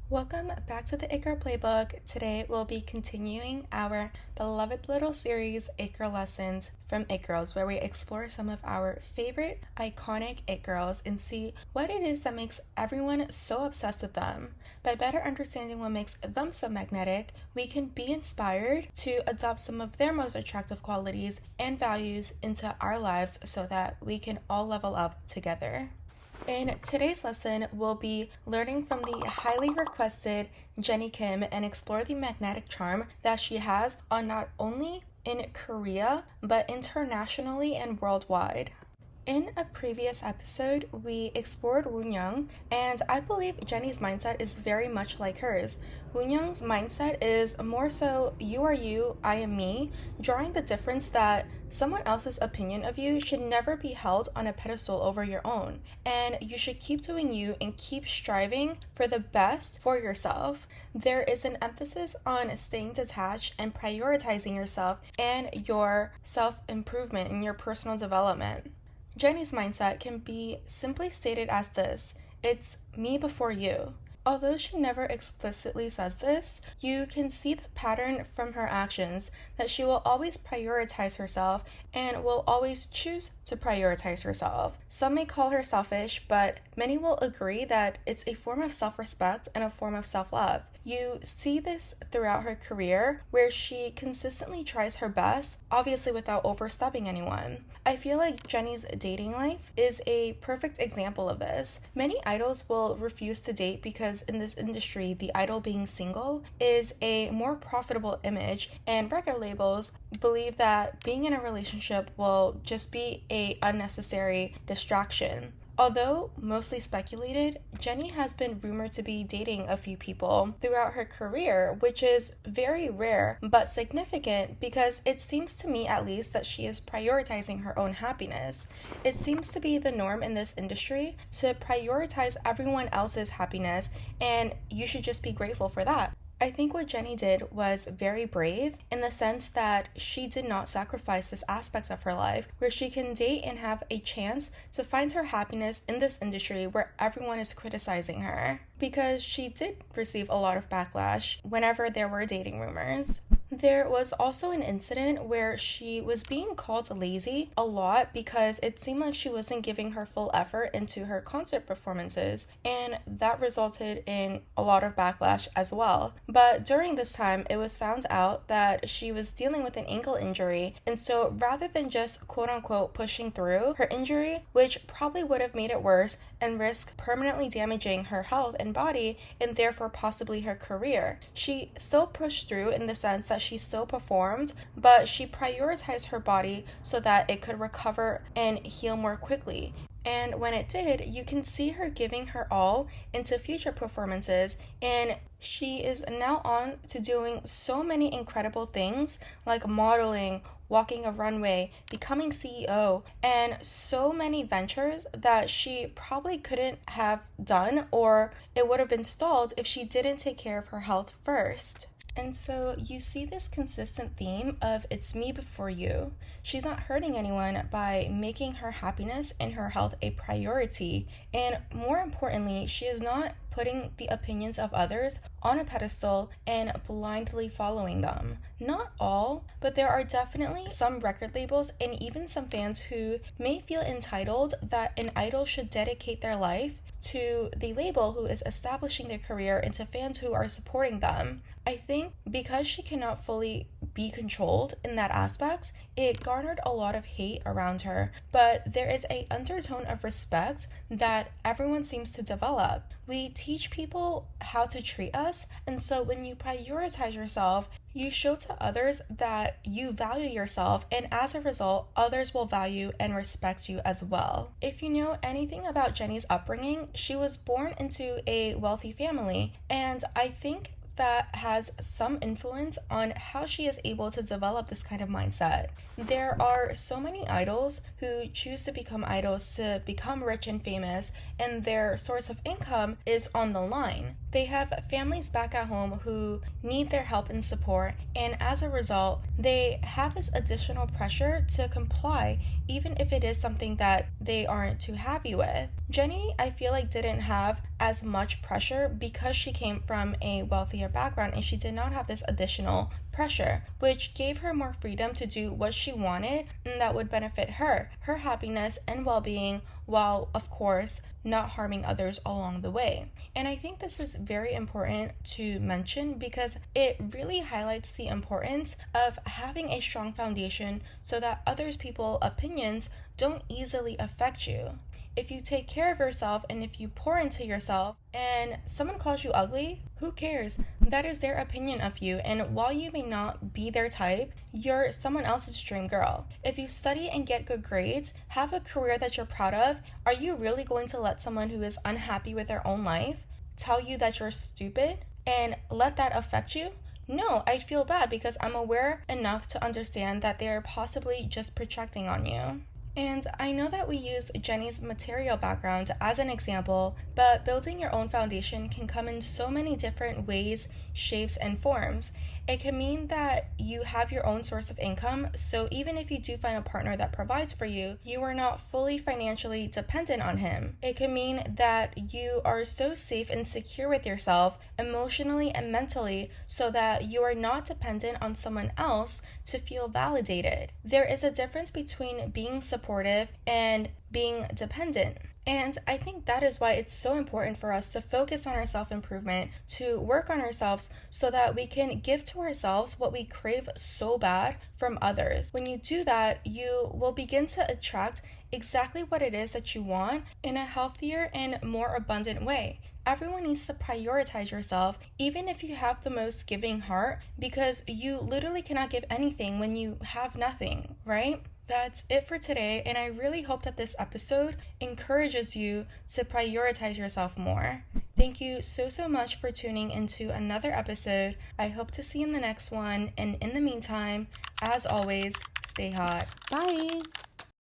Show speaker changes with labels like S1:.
S1: Welcome back to the It Girl Playbook. Today we'll be continuing our beloved little series, It Girl Lessons from It Girls, where we explore some of our favorite iconic It Girls and see what it is that makes everyone so obsessed with them. By better understanding what makes them so magnetic, we can be inspired to adopt some of their most attractive qualities and values into our lives so that we can all level up together. In today's lesson, we'll be learning from the highly requested Jennie Kim and explore the magnetic charm that she has on not only in Korea, but internationally and worldwide. In a previous episode, we explored Woonyoung, and I believe Jennie's mindset is very much like hers. Woonyoung's mindset is more so you are you, I am me, drawing the difference that someone else's opinion of you should never be held on a pedestal over your own, and you should keep doing you and keep striving for the best for yourself. There is an emphasis on staying detached and prioritizing yourself and your self-improvement and your personal development. Jennie's mindset can be simply stated as this: it's me before you. Although she never explicitly says this, you can see the pattern from her actions that she will always prioritize herself and will always choose to prioritize herself. Some may call her selfish, but many will agree that it's a form of self-respect and a form of self-love. You see this throughout her career, where she consistently tries her best, obviously without overstepping anyone. I feel like Jennie's dating life is a perfect example of this. Many idols will refuse to date because in this industry, the idol being single is a more profitable image, and record labels believe that being in a relationship will just be a unnecessary distraction. Although mostly speculated, Jennie has been rumored to be dating a few people throughout her career, which is very rare but significant because it seems to me at least that she is prioritizing her own happiness. It seems to be the norm in this industry to prioritize everyone else's happiness, and you should just be grateful for that. I think what Jennie did was very brave in the sense that she did not sacrifice this aspect of her life where she can date and have a chance to find her happiness in this industry where everyone is criticizing her, because she did receive a lot of backlash whenever there were dating rumors. There was also an incident where she was being called lazy a lot because it seemed like she wasn't giving her full effort into her concert performances, and that resulted in a lot of backlash as well. But during this time, it was found out that she was dealing with an ankle injury, and so rather than just quote-unquote pushing through her injury, which probably would have made it worse and risk permanently damaging her health and body and therefore possibly her career, she still pushed through in the sense that she still performed, but she prioritized her body so that it could recover and heal more quickly. And when it did, you can see her giving her all into future performances, and she is now on to doing so many incredible things like modeling, walking a runway, becoming CEO, and so many ventures that she probably couldn't have done, or it would have been stalled if she didn't take care of her health first. And so you see this consistent theme of it's me before you. She's not hurting anyone by making her happiness and her health a priority. And more importantly, she is not putting the opinions of others on a pedestal and blindly following them. Not all, but there are definitely some record labels and even some fans who may feel entitled that an idol should dedicate their life to the label who is establishing their career and to fans who are supporting them. I think because she cannot fully be controlled in that aspect, it garnered a lot of hate around her, but there is an undertone of respect that everyone seems to develop. We teach people how to treat us, and so when you prioritize yourself, you show to others that you value yourself, and as a result, others will value and respect you as well. If you know anything about Jennie's upbringing, she was born into a wealthy family, and I think that has some influence on how she is able to develop this kind of mindset. There are so many idols who choose to become idols to become rich and famous, and their source of income is on the line. They have families back at home who need their help and support, and as a result, they have this additional pressure to comply, even if it is something that they aren't too happy with. Jennie, I feel like, didn't have as much pressure because she came from a wealthier background and she did not have this additional pressure, which gave her more freedom to do what she wanted and that would benefit her happiness and well-being, while of course not harming others along the way. And I think this is very important to mention because it really highlights the importance of having a strong foundation so that others people's opinions don't easily affect you. If you take care of yourself and if you pour into yourself and someone calls you ugly, who cares? That is their opinion of you, and while you may not be their type, you're someone else's dream girl. If you study and get good grades, have a career that you're proud of, are you really going to let someone who is unhappy with their own life tell you that you're stupid and let that affect you? No, I'd feel bad because I'm aware enough to understand that they're possibly just projecting on you. And I know that we used Jennie's material background as an example, but building your own foundation can come in so many different ways, shapes, and forms. It can mean that you have your own source of income, so even if you do find a partner that provides for you, you are not fully financially dependent on him. It can mean that you are so safe and secure with yourself emotionally and mentally so that you are not dependent on someone else to feel validated. There is a difference between being supportive and being dependent. And I think that is why it's so important for us to focus on our self-improvement, to work on ourselves so that we can give to ourselves what we crave so bad from others. When you do that, you will begin to attract exactly what it is that you want in a healthier and more abundant way. Everyone needs to prioritize yourself, even if you have the most giving heart, because you literally cannot give anything when you have nothing, right? That's it for today, and I really hope that this episode encourages you to prioritize yourself more. Thank you so much for tuning into another episode. I hope to see you in the next one, and in the meantime, as always, stay hot. Bye!